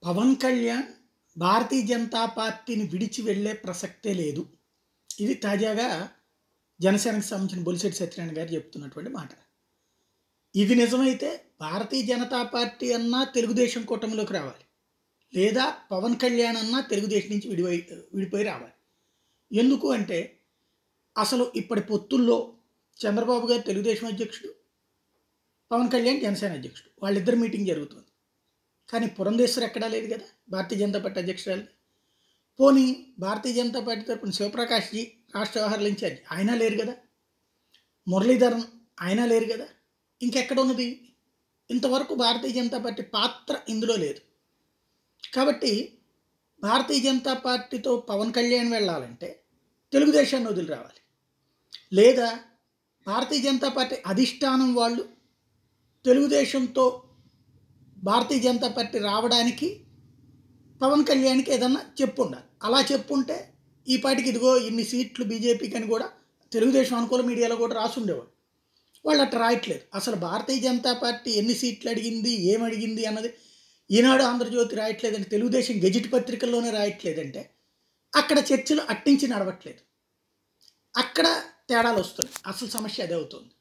పవన్ కళ్యాణ్ భారతీయ జనతా పార్టీని విడిచి వెళ్ళే ప్రసక్తే లేదు. ఇది తాజాగా జనసేనకు సంబంధించిన బొలిశెట్టి సత్యనారాయణ గారు చెప్తున్నటువంటి మాట. ఇది నిజమైతే భారతీయ జనతా పార్టీ అన్నా తెలుగుదేశం కూటమిలోకి రావాలి. లేదా పవన్ కళ్యాణ్ అన్నా తెలుగుదేశం నుంచి విడిపోయి రావాలి. ఎందుకు అంటే అసలు ఇప్పటి పొత్తుల్లో చంద్రబాబు గారు తెలుగుదేశం అధ్యక్షుడు, పవన్ కళ్యాణ్ జనసేన అధ్యక్షుడు. వాళ్ళిద్దరు మీటింగ్ జరుగుతుంది. కానీ పురంధేశ్వరి ఎక్కడా లేదు కదా భారతీయ జనతా పార్టీ అధ్యక్షురాలు. పోనీ భారతీయ జనతా పార్టీ తరపున శివప్రకాష్జీ రాష్ట్ర వ్యవహారాల ఇన్ఛార్జ్ ఆయన లేరు కదా, మురళీధరన్ ఆయన లేరు కదా, ఇంకెక్కడ ఉన్నది? ఇంతవరకు భారతీయ జనతా పార్టీ పాత్ర ఇందులో లేదు. కాబట్టి భారతీయ జనతా పార్టీతో పవన్ కళ్యాణ్ వెళ్ళాలంటే తెలుగుదేశాన్ని వదిలి రావాలి. లేదా భారతీయ జనతా పార్టీ అధిష్టానం వాళ్ళు తెలుగుదేశంతో భారతీయ జనతా పార్టీ రావడానికి పవన్ కళ్యాణ్కి ఏదన్నా చెప్పుండాలి. అలా చెప్పుంటే ఈ పార్టీకి ఇదిగో ఇన్ని సీట్లు బీజేపీకి అని కూడా తెలుగుదేశం అనుకూల మీడియాలో కూడా రాసుండేవాడు. వాళ్ళు అట్లా రాయట్లేదు. అసలు భారతీయ జనతా పార్టీ ఎన్ని సీట్లు అడిగింది, ఏమడిగింది అన్నది ఈనాడు ఆంధ్రజ్యోతి రాయట్లేదంటే, తెలుగుదేశం గెజిట్ పత్రికల్లోనే రాయట్లేదంటే అక్కడ చర్చలు అట్టించి నడవట్లేదు. అక్కడ తేడాలు వస్తున్నాయి. అసలు సమస్య అదే అవుతుంది.